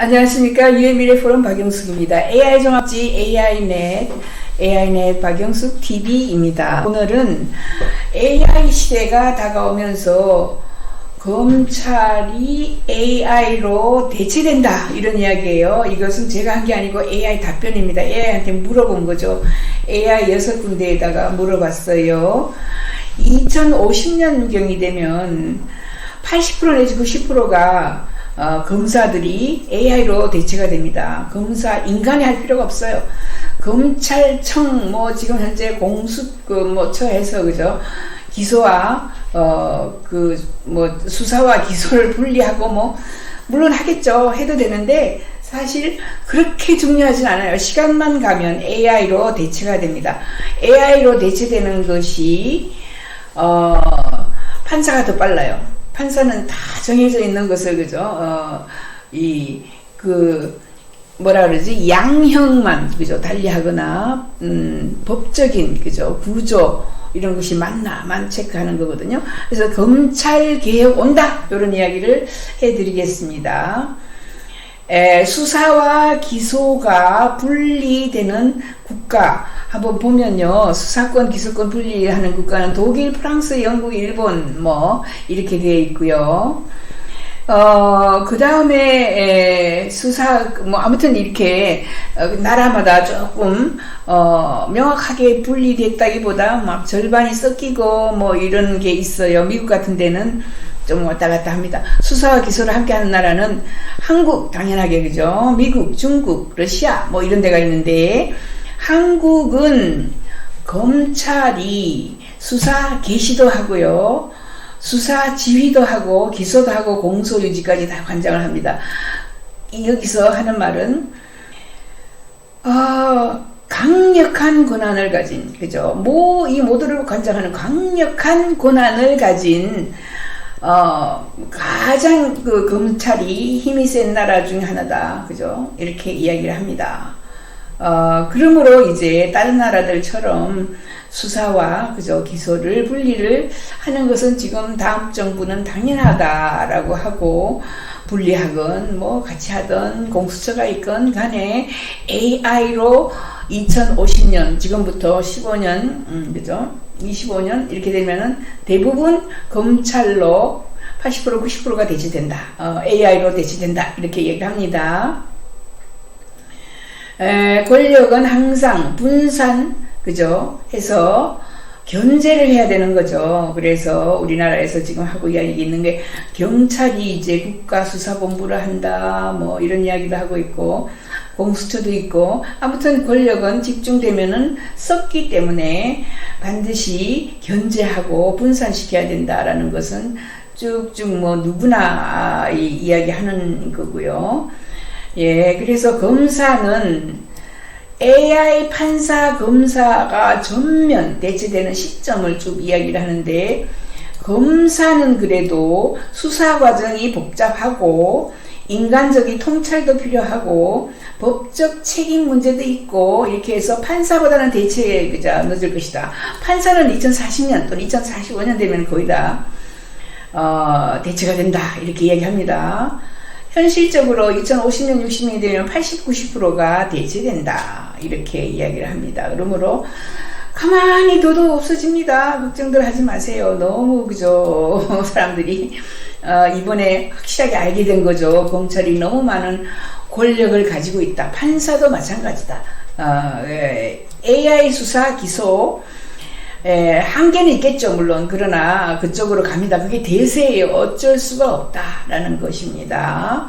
안녕하십니까. 유해미래 포럼 박영숙입니다. AI 종합지 AI넷 박영숙 TV입니다. 오늘은 AI 시대가 다가오면서 검찰이 AI로 대체된다 이런 이야기예요. 이것은 제가 한 게 아니고 AI 답변입니다. AI한테 물어본 거죠. AI 6군데에다가 물어봤어요. 2050년경이 되면 80% 내지 90%가 검사들이 AI로 대체가 됩니다. 검사 인간이 할 필요가 없어요. 검찰청 지금 현재 공수처에서 그죠, 기소와 수사와 기소를 분리하고 물론 하겠죠. 해도 되는데 사실 그렇게 중요하진 않아요. 시간만 가면 AI로 대체가 됩니다. AI로 대체되는 것이 판사가 더 빨라요. 판사는 다 정해져 있는 것을 그죠, 양형만 그죠 달리하거나 법적인 그죠 구조 이런 것이 맞나만 체크하는 거거든요. 그래서 검찰 개혁 온다 이런 이야기를 해드리겠습니다. 수사와 기소가 분리되는 국가 한번 보면요, 수사권 기소권 분리하는 국가는 독일, 프랑스, 영국, 일본 이렇게 되어 있고요. 그 다음에 아무튼 이렇게 나라마다 조금 명확하게 분리됐다기보다 막 절반이 섞이고 이런 게 있어요. 미국 같은 데는 좀 왔다 갔다 합니다. 수사와 기소를 함께 하는 나라는 한국 당연하게 그죠, 미국, 중국, 러시아 이런 데가 있는데, 한국은 검찰이 수사 개시도 하고요, 수사 지휘도 하고 기소도 하고 공소유지까지 다 관장을 합니다. 여기서 하는 말은 강력한 권한을 가진 그죠, 이 모두를 관장하는 강력한 권한을 가진 가장 검찰이 힘이 센 나라 중에 하나다 그죠, 이렇게 이야기를 합니다. 그러므로 이제 다른 나라들처럼 수사와 그죠 기소를 분리를 하는 것은 지금 다음 정부는 당연하다라고 하고, 분리하건 같이 하던 공수처가 있건 간에 AI로 2050년 지금부터 15년 그죠 25년 이렇게 되면은 대부분 검찰로 80% 90%가 대체된다. AI로 대체된다 이렇게 얘기합니다. 권력은 항상 분산 그죠 해서 견제를 해야 되는 거죠. 그래서 우리나라에서 지금 하고 이야기 있는 게, 경찰이 이제 국가수사본부를 한다 이런 이야기도 하고 있고, 공수처도 있고, 아무튼 권력은 집중되면은 썩기 때문에 반드시 견제하고 분산시켜야 된다라는 것은 쭉쭉 누구나 이야기하는 거고요. 그래서 검사는 AI 판사 검사가 전면 대체되는 시점을 쭉 이야기를 하는데, 검사는 그래도 수사 과정이 복잡하고 인간적인 통찰도 필요하고 법적 책임 문제도 있고 이렇게 해서 판사보다는 대체가 늦을 것이다. 판사는 2040년 또는 2045년 되면 거의 다 대체가 된다 이렇게 이야기합니다. 현실적으로 2050년 60년이 되면 80, 90%가 대체된다 이렇게 이야기를 합니다. 그러므로 가만히 둬도 없어집니다. 걱정들 하지 마세요. 너무 그죠 사람들이 이번에 확실하게 알게 된 거죠. 검찰이 너무 많은 권력을 가지고 있다. 판사도 마찬가지다. AI 수사 기소 한계는 있겠죠 물론. 그러나 그쪽으로 갑니다. 그게 대세예요. 어쩔 수가 없다라는 것입니다.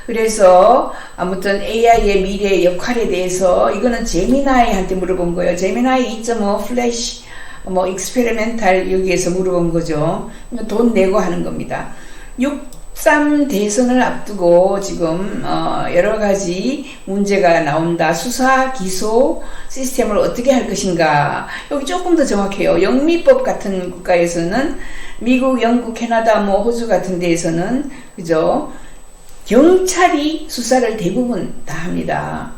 그래서 아무튼 AI의 미래의 역할에 대해서 이거는 제미나이한테 물어본 거예요. 제미나이 2.5 플래시 익스페리멘탈 여기에서 물어본 거죠. 돈 내고 하는 겁니다. 6.3 대선을 앞두고 지금 여러 가지 문제가 나온다. 수사 기소 시스템을 어떻게 할 것인가. 여기 조금 더 정확해요. 영미법 같은 국가에서는, 미국, 영국, 캐나다, 호주 같은 데에서는 그죠, 경찰이 수사를 대부분 다 합니다.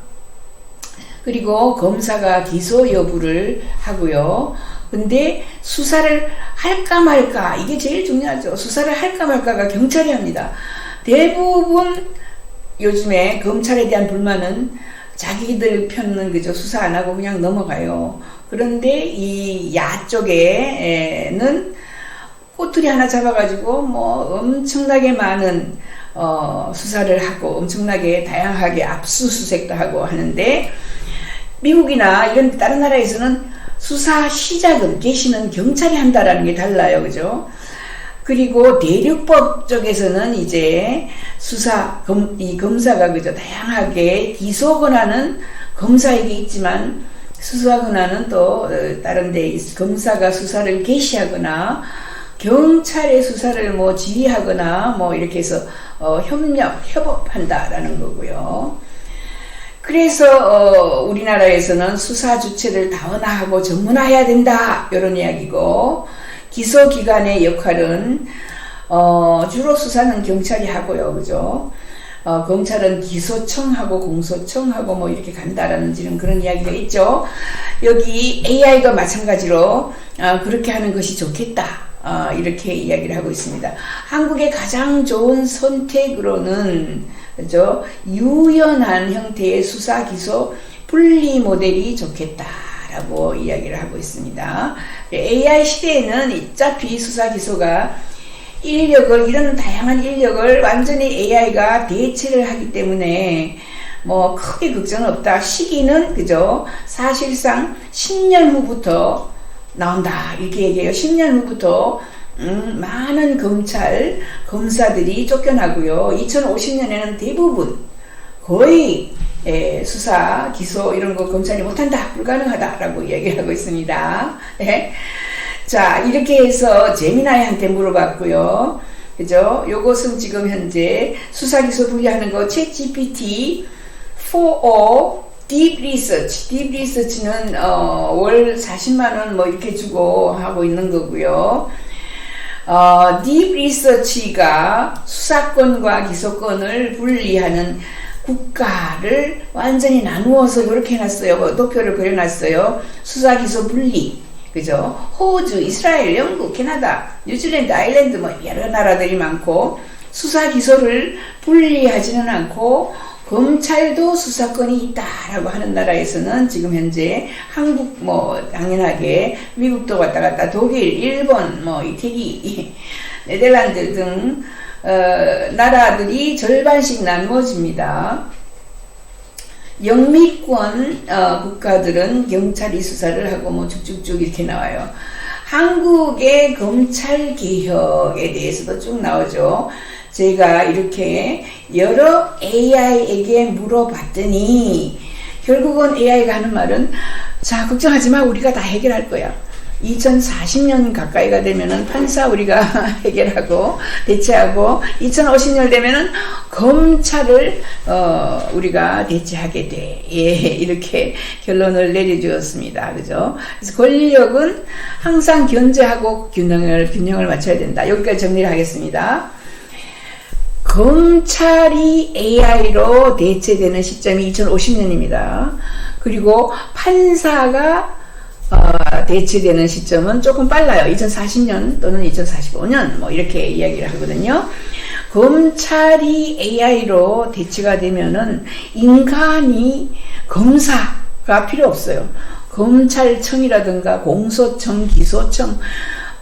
그리고 검사가 기소 여부를 하고요. 근데 수사를 할까 말까, 이게 제일 중요하죠. 수사를 할까 말까가 경찰이 합니다. 대부분 요즘에 검찰에 대한 불만은 자기들 편은 그저 수사 안 하고 그냥 넘어가요. 그런데 이 야 쪽에는 꼬투리 하나 잡아가지고 뭐 엄청나게 많은 수사를 하고 엄청나게 다양하게 압수수색도 하고 하는데, 미국이나 이런 다른 나라에서는 수사 시작은 계시는 경찰이 한다라는 게 달라요. 그죠? 그리고 대륙법 쪽에서는 이제 이 검사가 그죠, 다양하게 기소 권한은 검사에게 있지만 수사 권한은 또 다른 데 검사가 수사를 개시하거나 경찰의 수사를 뭐 지휘하거나 뭐 이렇게 해서 협업한다라는 거고요. 그래서 우리나라에서는 수사 주체를 다원화하고 전문화해야 된다, 이런 이야기고, 기소기관의 역할은 주로 수사는 경찰이 하고요. 그죠? 검찰은 기소청하고 공소청하고 뭐 이렇게 간다라는 그런 이야기가 있죠. 여기 AI가 마찬가지로 그렇게 하는 것이 좋겠다, 이렇게 이야기를 하고 있습니다. 한국의 가장 좋은 선택으로는 그죠, 유연한 형태의 수사 기소 분리 모델이 좋겠다라고 이야기를 하고 있습니다. AI 시대에는 어차피 수사 기소가 이런 다양한 인력을 완전히 AI가 대체를 하기 때문에 뭐 크게 걱정은 없다. 시기는 그죠, 사실상 10년 후부터 나온다, 이렇게 얘기해요. 10년 후부터 많은 검사들이 쫓겨나고요. 2050년에는 대부분 거의 수사, 기소 이런 거 검찰이 못한다, 불가능하다라고 이야기를 하고 있습니다. 네. 자, 이렇게 해서 제미나이한테 물어봤고요. 그죠? 요것은 지금 현재 수사, 기소 분리하는 거 챗GPT 4o 딥 리서치. 딥 리서치는 월 40만원 뭐 이렇게 주고 하고 있는 거고요. 딥 리서치가 수사권과 기소권을 분리하는 국가를 완전히 나누어서 이렇게 해놨어요. 도표를 그려놨어요. 수사, 기소 분리. 그죠? 호주, 이스라엘, 영국, 캐나다, 뉴질랜드, 아일랜드 뭐 여러 나라들이 많고, 수사, 기소를 분리하지는 않고 검찰도 수사권이 있다라고 하는 나라에서는 지금 현재 한국 뭐 당연하게, 미국도 왔다 갔다, 독일, 일본, 뭐 이태리, 네덜란드 등 나라들이 절반씩 나누어집니다. 영미권 국가들은 경찰이 수사를 하고 뭐 쭉쭉쭉 이렇게 나와요. 한국의 검찰 개혁에 대해서도 쭉 나오죠. 제가 이렇게 여러 AI에게 물어봤더니 결국은 AI가 하는 말은, 자, 걱정하지 마, 우리가 다 해결할 거야. 2040년 가까이가 되면은 판사 우리가 해결하고 대체하고, 2050년 되면은 검찰을 우리가 대체하게 돼. 예, 이렇게 결론을 내려주었습니다. 그죠? 그래서 권력은 항상 견제하고 균형을 맞춰야 된다. 여기까지 정리를 하겠습니다. 검찰이 AI로 대체되는 시점이 2050년입니다. 그리고 판사가 대체되는 시점은 조금 빨라요. 2040년 또는 2045년 뭐 이렇게 이야기를 하거든요. 검찰이 AI로 대체가 되면은 인간이 검사가 필요 없어요. 검찰청이라든가 공소청, 기소청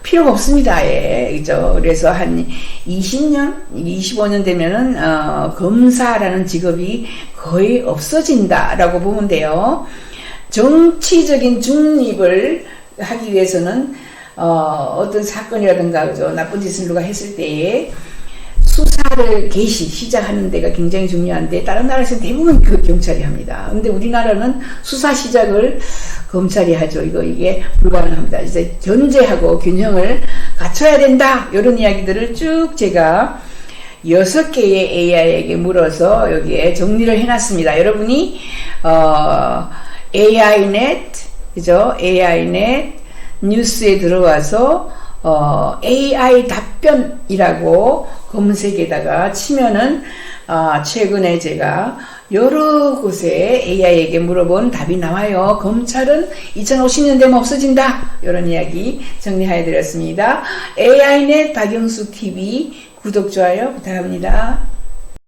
필요가 없습니다. 예, 그죠? 그래서 한 20년, 25년 되면은 검사라는 직업이 거의 없어진다라고 보면 돼요. 정치적인 중립을 하기 위해서는 어떤 사건이라든가 그죠, 나쁜 짓을 누가 했을 때에 수사를 시작하는 데가 굉장히 중요한데, 다른 나라에서는 대부분 그 경찰이 합니다. 근데 우리나라는 수사 시작을 검찰이 하죠. 이게 불가능합니다. 이제 견제하고 균형을 갖춰야 된다, 이런 이야기들을 쭉 제가 6개의 AI에게 물어서 여기에 정리를 해놨습니다. 여러분이 AInet, 그죠? AInet 뉴스에 들어와서 AI 답변이라고 검색에다가 치면은 최근에 제가 여러 곳에 AI에게 물어본 답이 나와요. 검찰은 2050년 되면 없어진다, 이런 이야기 정리해 드렸습니다. AInet 박영숙 TV 구독, 좋아요 부탁합니다.